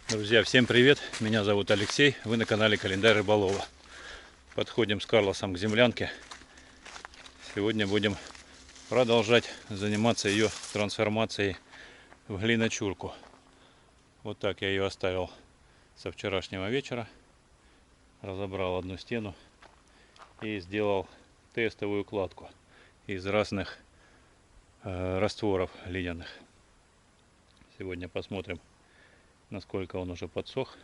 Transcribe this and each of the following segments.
Друзья, всем привет! Меня зовут Алексей, вы на канале Календарь Рыболова. Подходим с Карлосом к землянке. Сегодня будем продолжать заниматься ее трансформацией в глиночурку. Вот так я ее оставил со вчерашнего вечера. Разобрал одну стену и сделал тестовую кладку из разных растворов ледяных. Сегодня посмотрим, насколько он уже подсох.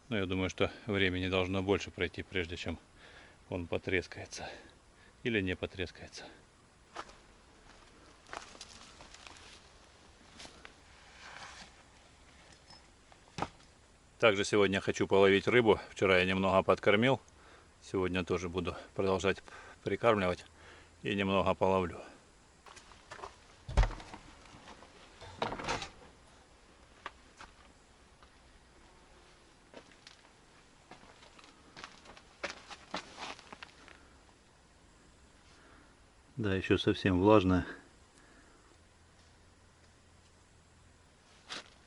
Но я думаю, что времени должно больше пройти, прежде чем он потрескается или не потрескается. Также сегодня хочу половить рыбу. Вчера я немного подкормил. Сегодня тоже буду продолжать прикармливать и немного половлю. Да, еще совсем влажная.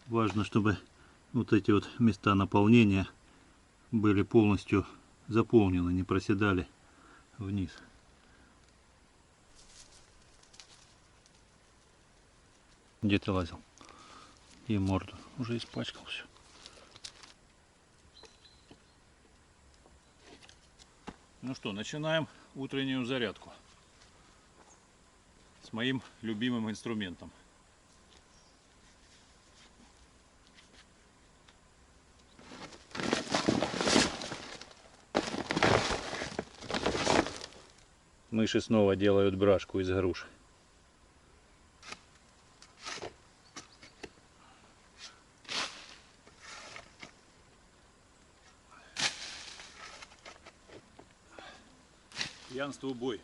Важно, чтобы вот эти вот места наполнения были полностью заполнены, не проседали вниз. Где ты лазил? И морду уже испачкал все. Ну что, начинаем утреннюю зарядку с моим любимым инструментом. Мыши снова делают брашку из груш. Пьянству бой.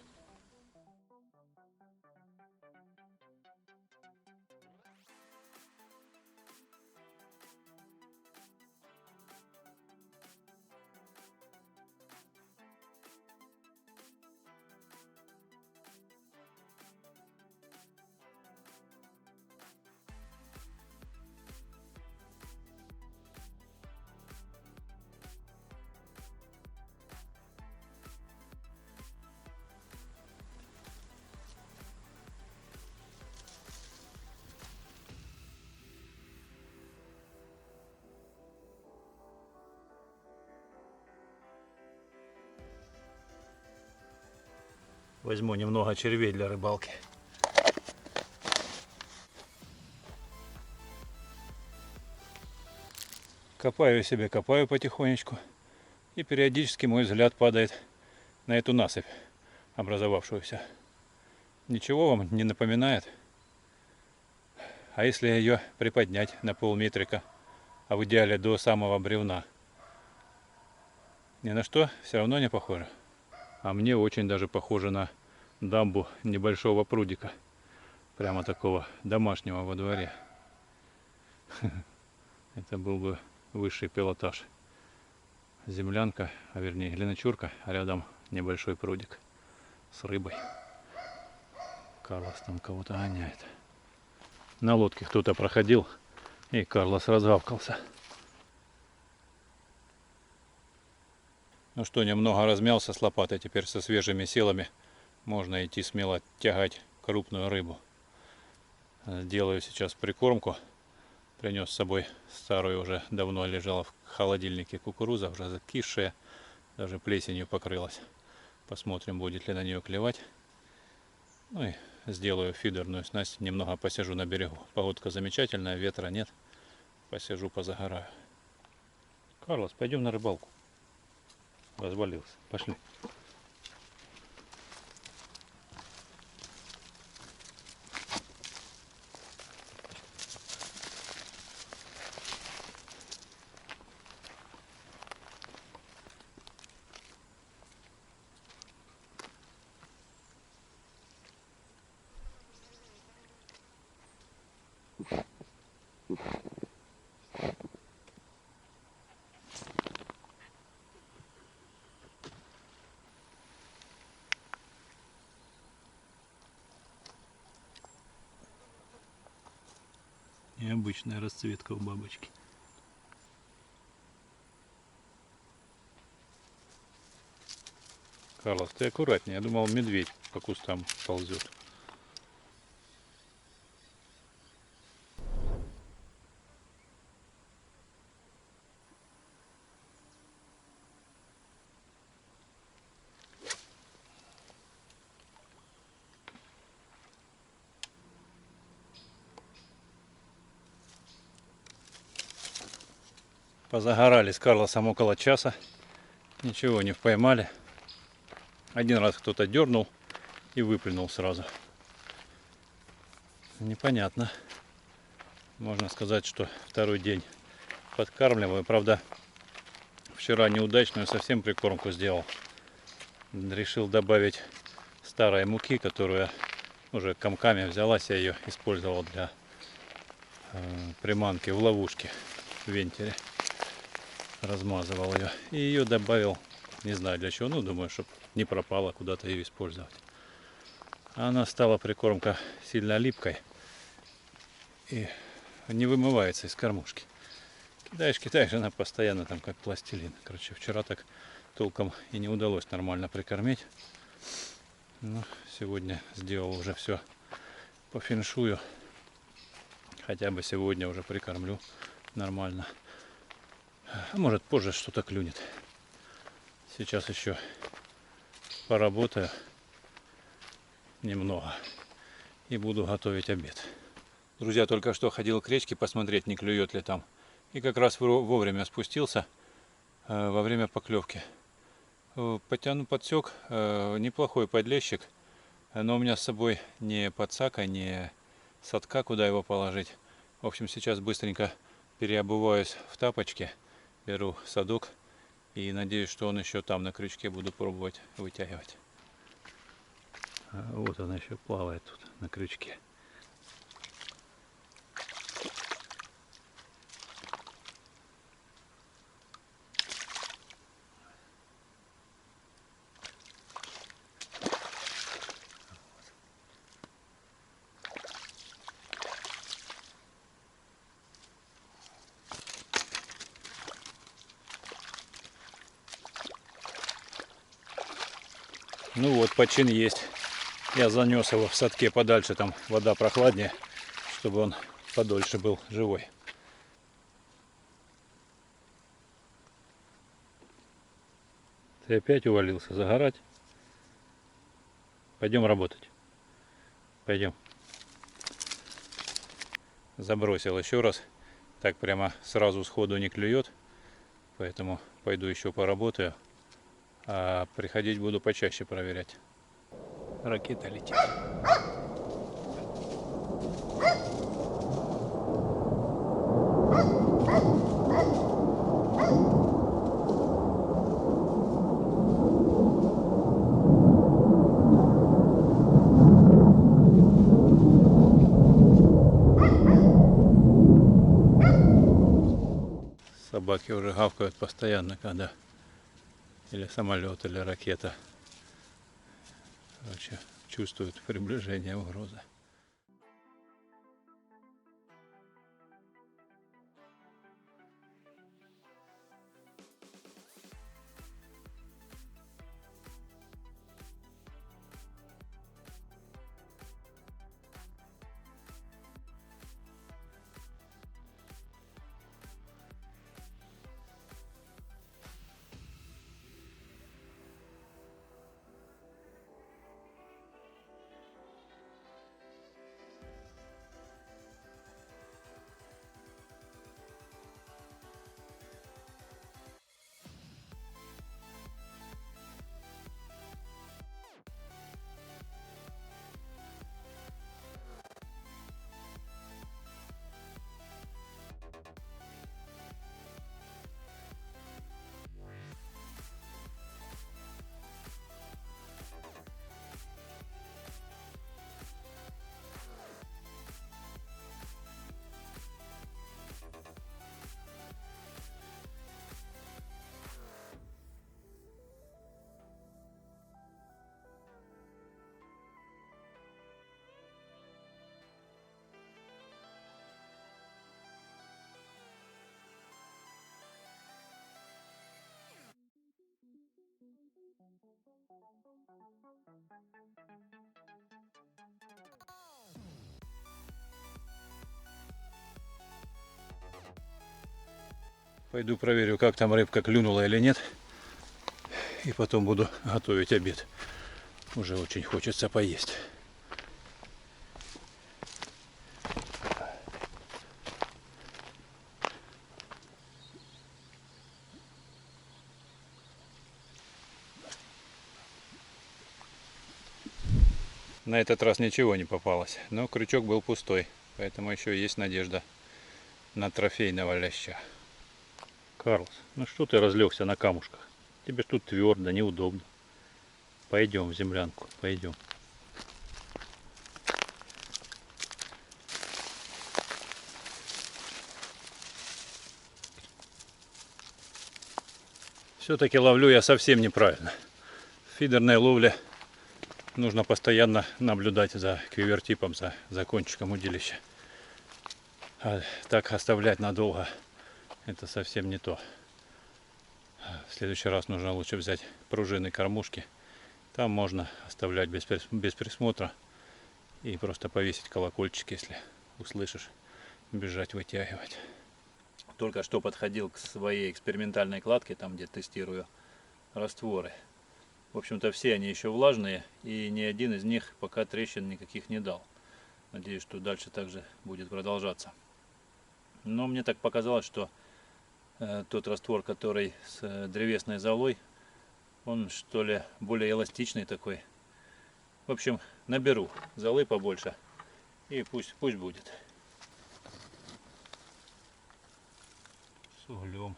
Возьму немного червей для рыбалки. Копаю себе, копаю потихонечку. И периодически мой взгляд падает на эту насыпь, образовавшуюся. Ничего вам не напоминает? А если ее приподнять на полметрика, а в идеале до самого бревна? Ни на что все равно не похоже. А мне очень даже похоже на дамбу небольшого прудика. Прямо такого домашнего во дворе. Это был бы высший пилотаж. Землянка, а вернее глиночурка, а рядом небольшой прудик с рыбой. Карлос там кого-то гоняет. На лодке кто-то проходил, и Карлос разгавкался. Ну что, немного размялся с лопатой, теперь со свежими силами можно идти смело тягать крупную рыбу. Делаю сейчас прикормку. Принес с собой старую, уже давно лежала в холодильнике кукуруза, уже закисшая, даже плесенью покрылась. Посмотрим, будет ли на нее клевать. Ну и сделаю фидерную снасть, немного посижу на берегу. Погодка замечательная, ветра нет. Посижу, позагораю. Карлос, пойдем на рыбалку. Развалился. Пошли. Необычная расцветка у бабочки. Карлос, ты аккуратнее. Я думал, медведь по кустам ползет. Позагорали с Карлосом около часа. Ничего не поймали. Один раз кто-то дернул и выплюнул сразу. Непонятно. Можно сказать, что второй день подкармливаю. Правда, вчера неудачную совсем прикормку сделал. Решил добавить старой муки, которую уже комками взялась. Я ее использовал для приманки в ловушке в вентере. Размазывал ее. И ее добавил, не знаю для чего, ну думаю, чтобы не пропала, куда-то ее использовать. Она стала прикормка сильно липкой и не вымывается из кормушки. Кидаешь, она постоянно там как пластилин. Короче, вчера так толком и не удалось нормально прикормить. Но сегодня сделал уже все по феншую. Хотя бы сегодня уже прикормлю нормально. А может позже что-то клюнет. Сейчас еще поработаю немного и буду готовить обед. Друзья, только что ходил к речке посмотреть, не клюет ли там. И как раз вовремя спустился во время поклевки. Подсек неплохой подлещик, но у меня с собой не подсака, не садка, куда его положить. В общем, сейчас быстренько переобуваюсь в тапочки, беру садок и надеюсь, что он еще там на крючке, буду пробовать вытягивать. Вот он еще плавает тут на крючке. Ну вот, почин есть. Я занес его в садке подальше, там вода прохладнее, чтобы он подольше был живой. Ты опять увалился загорать? Пойдем работать. Пойдем. Забросил еще раз. Так прямо сразу сходу не клюет. Поэтому пойду еще поработаю. А приходить буду почаще проверять. Ракета летит. Собаки уже гавкают постоянно, когда или самолет, или ракета. Короче, чувствуют приближение угрозы. Пойду проверю, как там рыбка клюнула или нет. И потом буду готовить обед. Уже очень хочется поесть. На этот раз ничего не попалось, но крючок был пустой, поэтому еще есть надежда на трофейного ляща. Карлос, ну что ты разлегся на камушках? Тебе тут твердо, неудобно. Пойдем в землянку, пойдем. Все-таки ловлю я совсем неправильно. В фидерной ловле нужно постоянно наблюдать за квивертипом, за кончиком удилища. А так оставлять надолго — это совсем не то. В следующий раз нужно лучше взять пружины кормушки. Там можно оставлять без присмотра и просто повесить колокольчик, если услышишь, бежать вытягивать. Только что подходил к своей экспериментальной кладке, там где тестирую растворы. В общем-то все они еще влажные, и ни один из них пока трещин никаких не дал. Надеюсь, что дальше также будет продолжаться. Но мне так показалось, что тот раствор, который с древесной золой, он что ли более эластичный такой. В общем, наберу золы побольше и пусть будет. С углем.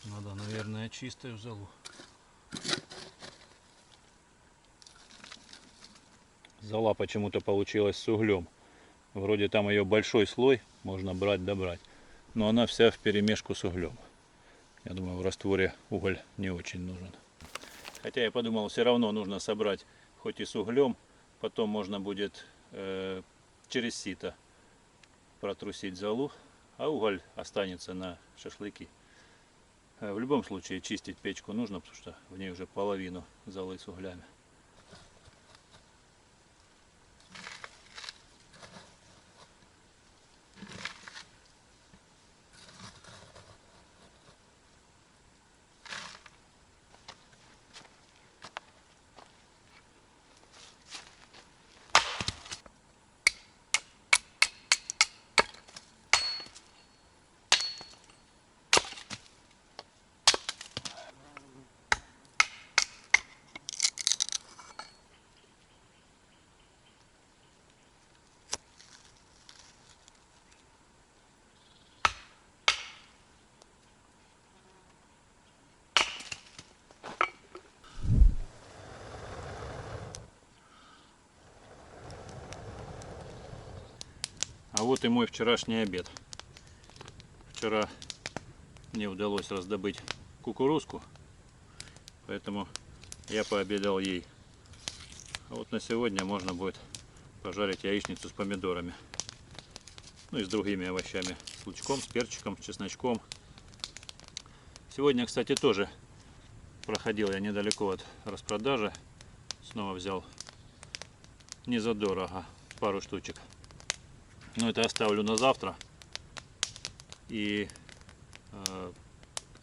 Надо, наверное, чистую золу. Зола почему-то получилась с углем. Вроде там ее большой слой, можно брать да брать. Но она вся вперемешку с углем. Я думаю, в растворе уголь не очень нужен. Хотя я подумал, все равно нужно собрать хоть и с углем. Потом можно будет через сито протрусить золу, а уголь останется на шашлыки. В любом случае чистить печку нужно, потому что в ней уже половину золы с углями. А вот и мой вчерашний обед. Вчера мне удалось раздобыть кукурузку, поэтому я пообедал ей. А вот на сегодня можно будет пожарить яичницу с помидорами. Ну и с другими овощами. С лучком, с перчиком, с чесночком. Сегодня, кстати, тоже проходил я недалеко от распродажи. Снова взял не задорого пару штучек. Но это оставлю на завтра. И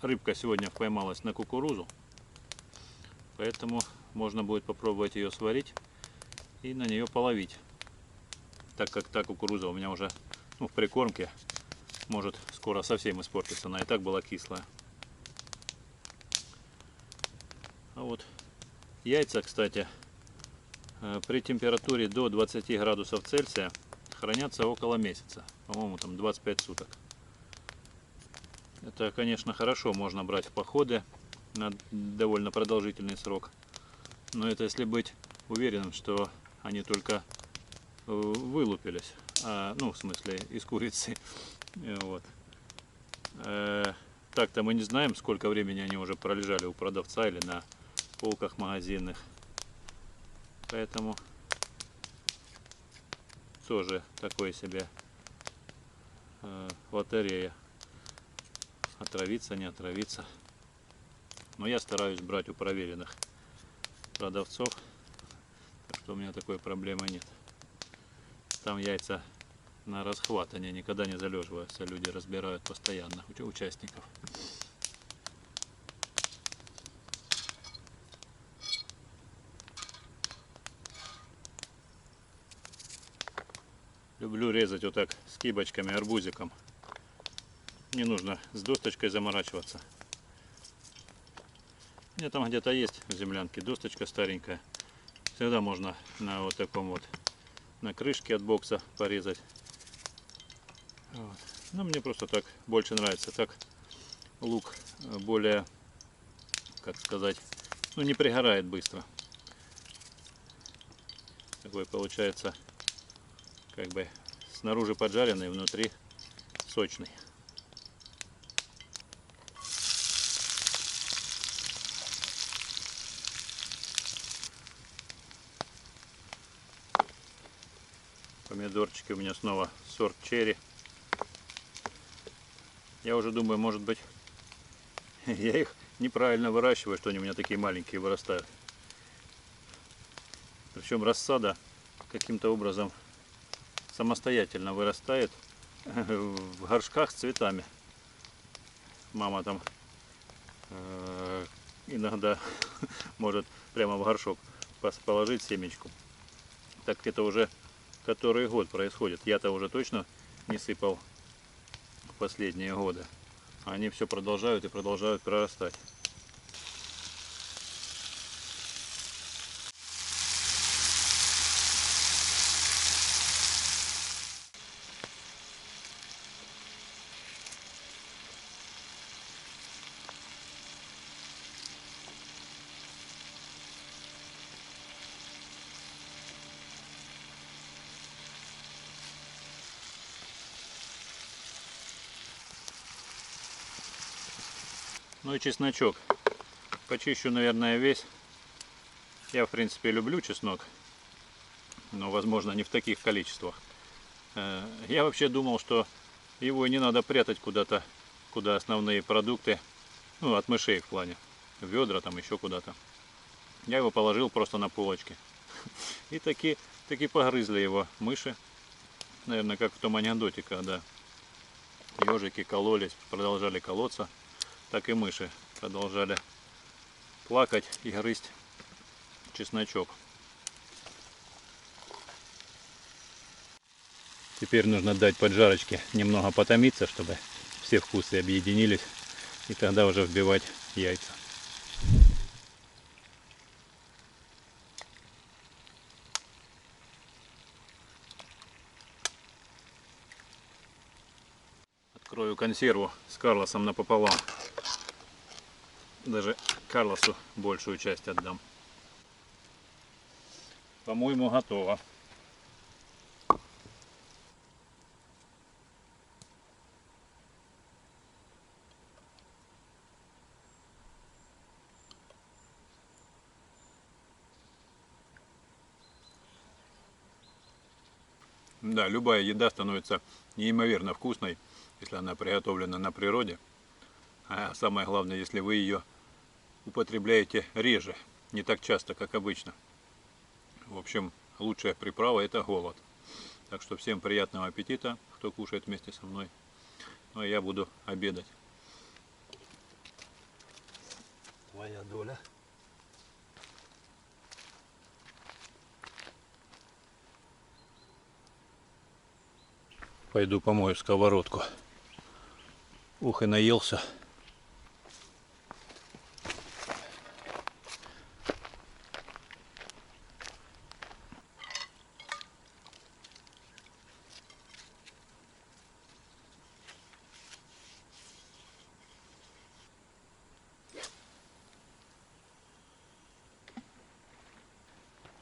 рыбка сегодня поймалась на кукурузу. Поэтому можно будет попробовать ее сварить и на нее половить. Так как та кукуруза у меня уже в прикормке может скоро совсем испортиться. Она и так была кислая. А вот яйца, кстати, при температуре до 20 градусов Цельсия хранятся около месяца. По-моему, там 25 суток. Это, конечно, хорошо можно брать в походы на довольно продолжительный срок. Но это если быть уверенным, что они только вылупились. Ну, в смысле, из курицы. Вот. Так-то мы не знаем, сколько времени они уже пролежали у продавца или на полках магазинных. Поэтому тоже такой себе лотерея. Отравиться, не отравиться. Но я стараюсь брать у проверенных продавцов, так что у меня такой проблемы нет. Там яйца на расхват, они никогда не залеживаются, люди разбирают постоянно участников. Люблю резать вот так скибочками, арбузиком. Не нужно с досточкой заморачиваться. У меня там где-то есть в землянке досточка старенькая. Всегда можно на вот таком вот, на крышке от бокса порезать. Вот. Но мне просто так больше нравится. Так лук более, как сказать, ну не пригорает быстро. Такой получается как бы снаружи поджаренный, внутри сочный. Помидорчики у меня снова сорт черри. Я уже думаю, может быть, я их неправильно выращиваю, что они у меня такие маленькие вырастают. Причем рассада каким-то образом самостоятельно вырастает в горшках с цветами. Мама там иногда может прямо в горшок положить семечку. Так это уже который год происходит. Я-то уже точно не сыпал в последние годы. Они все продолжают и продолжают прорастать. Ну и чесночок. Почищу, наверное, весь. Я, в принципе, люблю чеснок, но, возможно, не в таких количествах. Я вообще думал, что его не надо прятать куда-то, куда основные продукты, ну, от мышей в плане, в ведра, там еще куда-то. Я его положил просто на полочке. И таки погрызли его мыши. Наверное, как в том анекдоте, когда ежики кололись, продолжали колоться, так и мыши продолжали плакать и грызть чесночок. Теперь нужно дать поджарочке немного потомиться, чтобы все вкусы объединились, и тогда уже вбивать яйца. Открою консерву с Карлосом напополам. Даже Карлосу большую часть отдам. По-моему, готово. Да, любая еда становится неимоверно вкусной, если она приготовлена на природе. А самое главное, если вы ее употребляете реже, не так часто, как обычно. В общем, лучшая приправа — это голод. Так что всем приятного аппетита, кто кушает вместе со мной. Ну а я буду обедать. Твоя доля. Пойду помою сковородку. Ух, и наелся.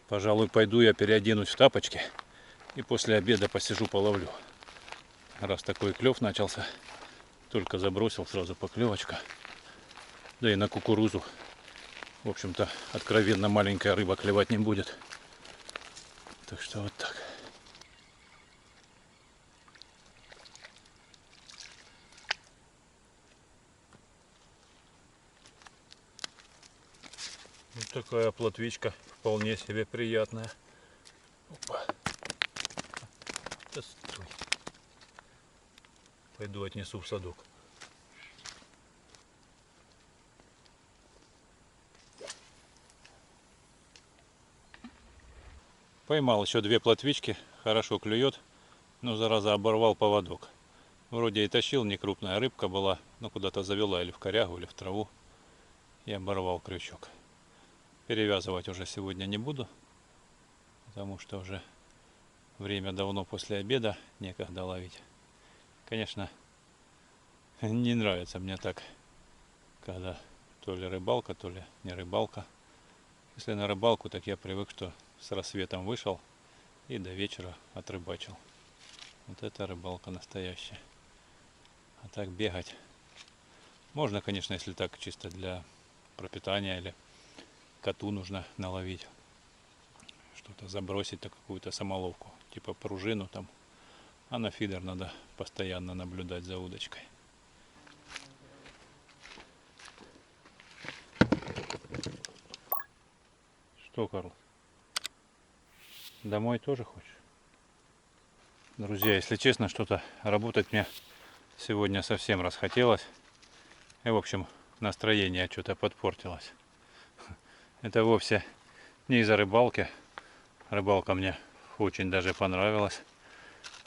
Пожалуй, пойду я переоденусь в тапочки и после обеда посижу половлю. Раз такой клев начался, только забросил, сразу поклевочка. Да и на кукурузу, в общем-то, откровенно маленькая рыба клевать не будет. Так что вот так. Такая плотвичка вполне себе приятная. Опа. Да стой. Пойду отнесу в садок. Поймал еще 2 плотвички, хорошо клюет, но зараза оборвал поводок. Вроде и тащил, не крупная рыбка была, но куда-то завела или в корягу, или в траву, и оборвал крючок. Перевязывать уже сегодня не буду, потому что уже время давно после обеда, некогда ловить. Конечно, не нравится мне так, когда то ли рыбалка, то ли не рыбалка. Если на рыбалку, так я привык, что с рассветом вышел и до вечера отрыбачил. Вот это рыбалка настоящая. А так бегать можно, конечно, если так чисто для пропитания или коту нужно наловить. Что-то забросить, то какую-то самоловку, типа пружину там. А на фидер надо постоянно наблюдать за удочкой. Что, Карл? Домой тоже хочешь? Друзья, если честно, что-то работать мне сегодня совсем расхотелось. И, в общем, настроение что-то подпортилось. Это вовсе не из-за рыбалки. Рыбалка мне очень даже понравилась.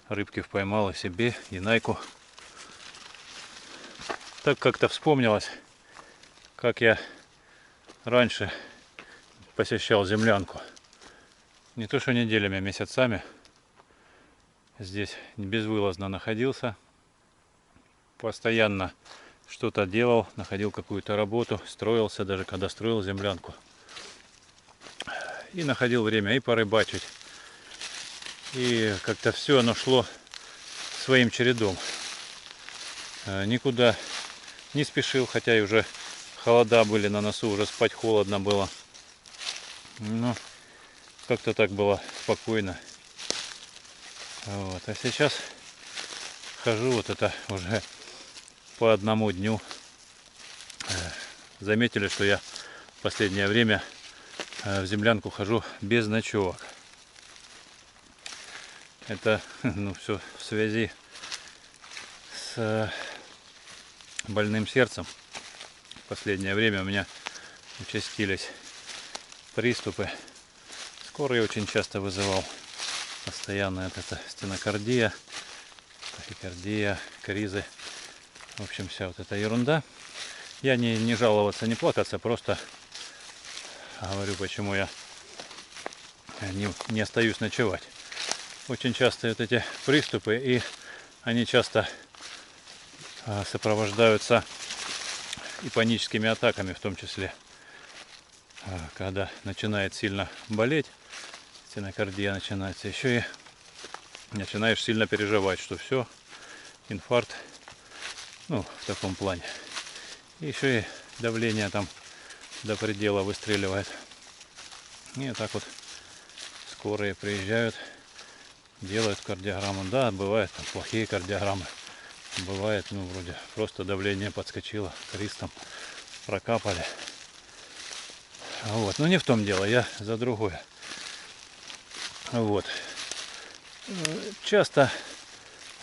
Рыбки поймал и себе, и Найку. Так как-то вспомнилось, как я раньше посещал землянку. Не то что неделями, а месяцами. Здесь безвылазно находился. Постоянно что-то делал, находил какую-то работу, строился, даже когда строил землянку. И находил время и порыбачить. И как-то все оно шло своим чередом. Никуда не спешил, хотя и уже холода были на носу, уже спать холодно было. Но как-то так было спокойно. Вот. А сейчас хожу вот это уже по одному дню. Заметили, что я в последнее время в землянку хожу без ночевок. Это все в связи с больным сердцем. В последнее время у меня участились приступы. Скорый очень часто вызывал. Постоянно это стенокардия, тахикардия, кризы. В общем, вся вот эта ерунда. Я не жаловаться, не плакаться, просто говорю, почему я не остаюсь ночевать. Очень часто вот эти приступы, и они часто сопровождаются и паническими атаками, в том числе, когда начинает сильно болеть, стенокардия начинается, еще и начинаешь сильно переживать, что все, инфаркт, ну, в таком плане. И еще и давление там до предела выстреливает. И вот так вот скорые приезжают, делают кардиограмму. Да, бывают там плохие кардиограммы. Бывает, ну, вроде просто давление подскочило, криз там прокапали. Вот. Но не в том дело, я за другое. Вот. Часто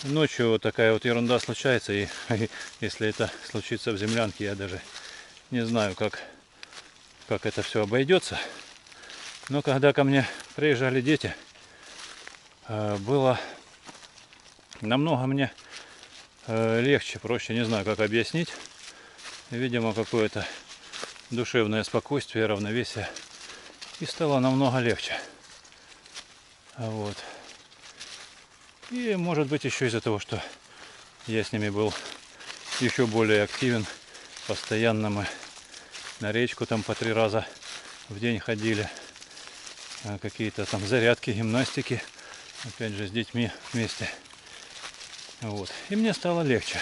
ночью вот такая вот ерунда случается, и если это случится в землянке, я даже не знаю, как это все обойдется. Но когда ко мне приезжали дети, было намного мне легче, проще, не знаю, как объяснить. Видимо, какое-то душевное спокойствие, равновесие. И стало намного легче. Вот. И может быть еще из-за того, что я с ними был еще более активен. Постоянно мы на речку там по 3 раза в день ходили. Какие-то там зарядки, гимнастики. Опять же с детьми вместе. Вот. И мне стало легче.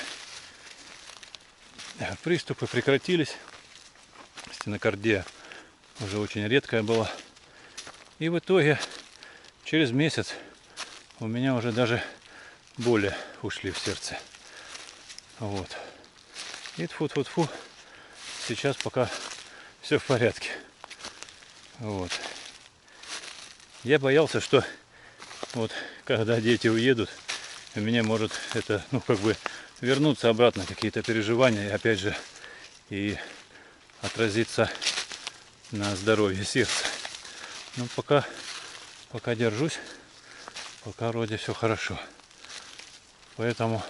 Приступы прекратились. Стенокардия уже очень редкая была. И в итоге через месяц у меня уже даже боли ушли в сердце. Вот. И тьфу-тьфу-тьфу. Сейчас пока все в порядке. Вот. Я боялся, что вот когда дети уедут, у меня может это, ну, как бы вернуться обратно, какие-то переживания, и опять же, и отразиться на здоровье сердца. Но пока держусь, пока вроде все хорошо. Поэтому,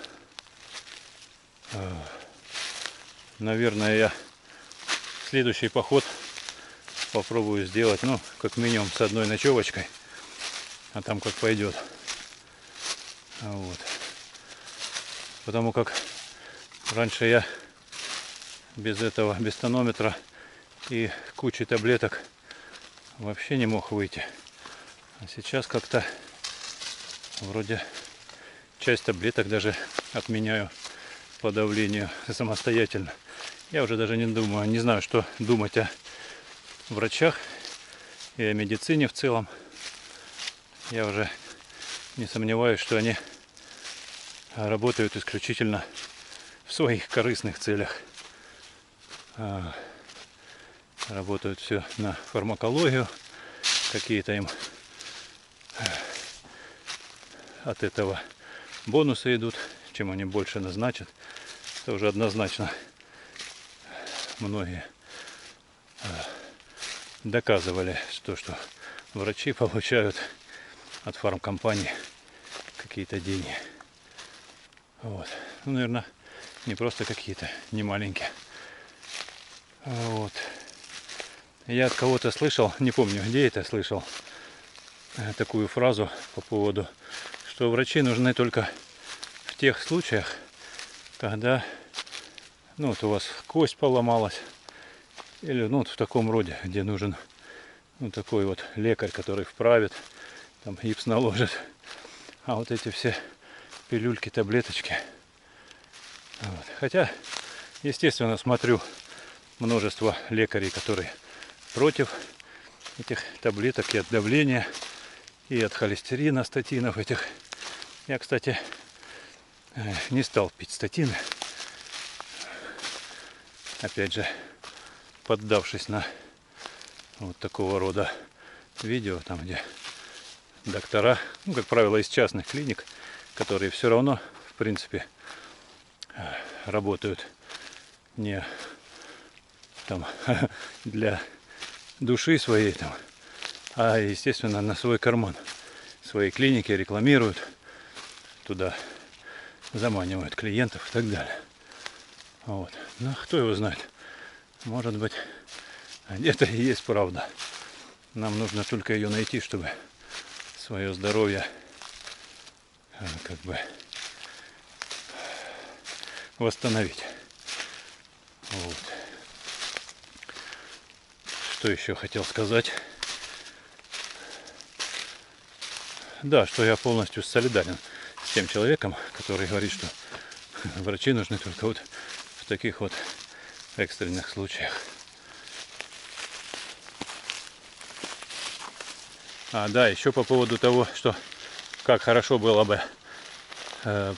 наверное, я следующий поход попробую сделать, ну, как минимум с одной ночевочкой, а там как пойдет. Вот. Потому как раньше я без этого, без тонометра и кучи таблеток вообще не мог выйти. А сейчас как-то вроде часть таблеток даже отменяю по давлению самостоятельно. Я уже даже не думаю, не знаю, что думать о врачах и о медицине в целом. Я уже не сомневаюсь, что они работают исключительно в своих корыстных целях. Работают все на фармакологию, какие-то им от этого бонусы идут, чем они больше назначат. Это уже однозначно многие доказывали, что врачи получают от фармкомпаний какие-то деньги. Вот. Ну, наверное, не просто какие-то, не маленькие. Вот. Я от кого-то слышал, не помню, где это слышал, такую фразу по поводу, что врачи нужны только в тех случаях, когда, ну, вот у вас кость поломалась, или, ну, вот в таком роде, где нужен, ну, такой вот лекарь, который вправит, там гипс наложит. А вот эти все пилюльки, таблеточки. Вот. Хотя, естественно, смотрю множество лекарей, которые против этих таблеток и от давления, и от холестерина, статинов этих. Я, кстати, не стал пить статины. Опять же, поддавшись на вот такого рода видео, там где доктора, ну, как правило, из частных клиник, которые все равно, в принципе, работают не там для души своей, там, а, естественно, на свой карман. Свои клиники рекламируют, туда заманивают клиентов и так далее. Вот. Но кто его знает? Может быть, где-то и есть правда. Нам нужно только ее найти, чтобы свое здоровье как бы восстановить. Вот. Что еще хотел сказать? Да, что я полностью солидарен с тем человеком, который говорит, что врачи нужны только вот в таких вот экстренных случаях. Да, еще по поводу того, что как хорошо было бы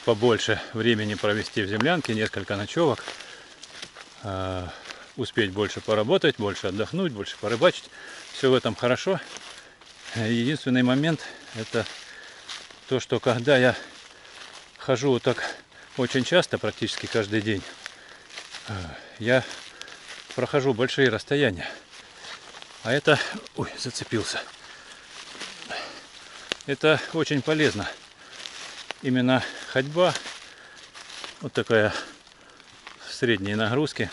побольше времени провести в землянке, несколько ночевок, успеть больше поработать, больше отдохнуть, больше порыбачить. Все в этом хорошо. Единственный момент — это то, что когда я хожу вот так очень часто, практически каждый день, я прохожу большие расстояния. А это... Ой, зацепился. Это очень полезно. Именно ходьба, вот такая средней нагрузки,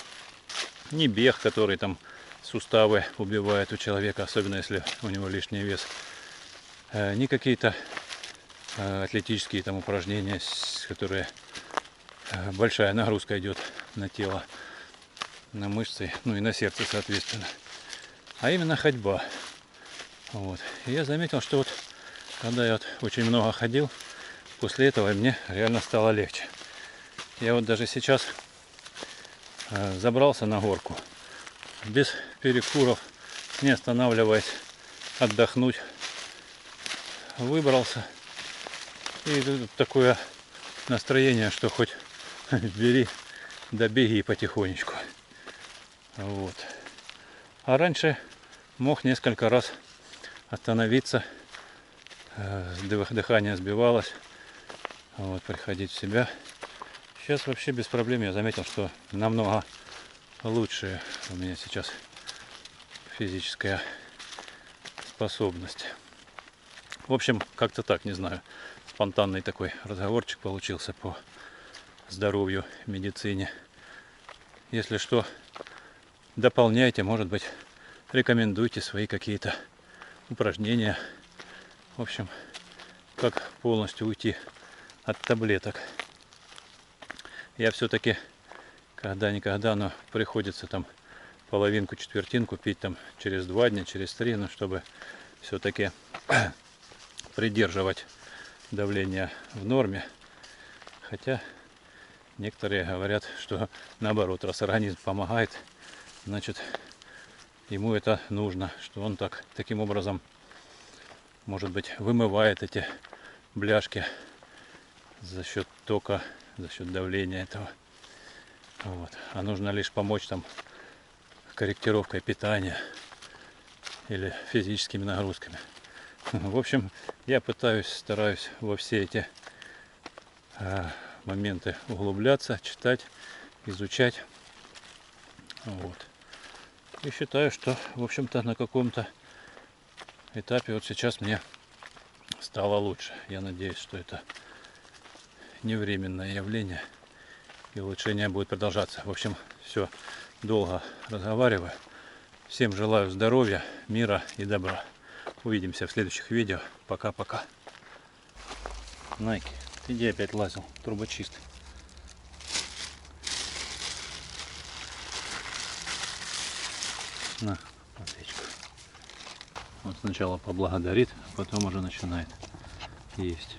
не бег, который там суставы убивает у человека, особенно если у него лишний вес, не какие-то атлетические там упражнения, которые большая нагрузка идет на тело, на мышцы, ну и на сердце, соответственно, а именно ходьба. Вот. И я заметил, что вот когда я вот очень много ходил, после этого мне реально стало легче. Я вот даже сейчас забрался на горку, без перекуров, не останавливаясь, отдохнуть. Выбрался. И тут такое настроение, что хоть бери, да беги потихонечку. Вот. А раньше мог несколько раз остановиться, дыхание сбивалось, вот, приходить в себя. Сейчас вообще без проблем. Я заметил, что намного лучше у меня сейчас физическая способность. В общем, как-то так, не знаю. Спонтанный такой разговорчик получился по здоровью, медицине. Если что, дополняйте, может быть, рекомендуйте свои какие-то упражнения. В общем, как полностью уйти от таблеток. Я все-таки когда-никогда, но приходится там половинку, четвертинку пить там через 2 дня, через 3, ну, чтобы все-таки придерживать давление в норме. Хотя некоторые говорят, что наоборот, раз организм помогает, значит ему это нужно, что он таким образом, может быть, вымывает эти бляшки за счет тока, за счет давления этого. Вот. А нужно лишь помочь там корректировкой питания или физическими нагрузками. В общем, я стараюсь во все эти моменты углубляться, читать, изучать. Вот. И считаю, что, в общем-то, на каком-то этапе вот сейчас мне стало лучше. Я надеюсь, что это не временное явление, и улучшение будет продолжаться. В общем, все, долго разговариваю. Всем желаю здоровья, мира и добра. Увидимся в следующих видео. Пока-пока. Найки, ты где опять лазил? Трубочист. На, аптечку. Вот сначала поблагодарит, а потом уже начинает есть.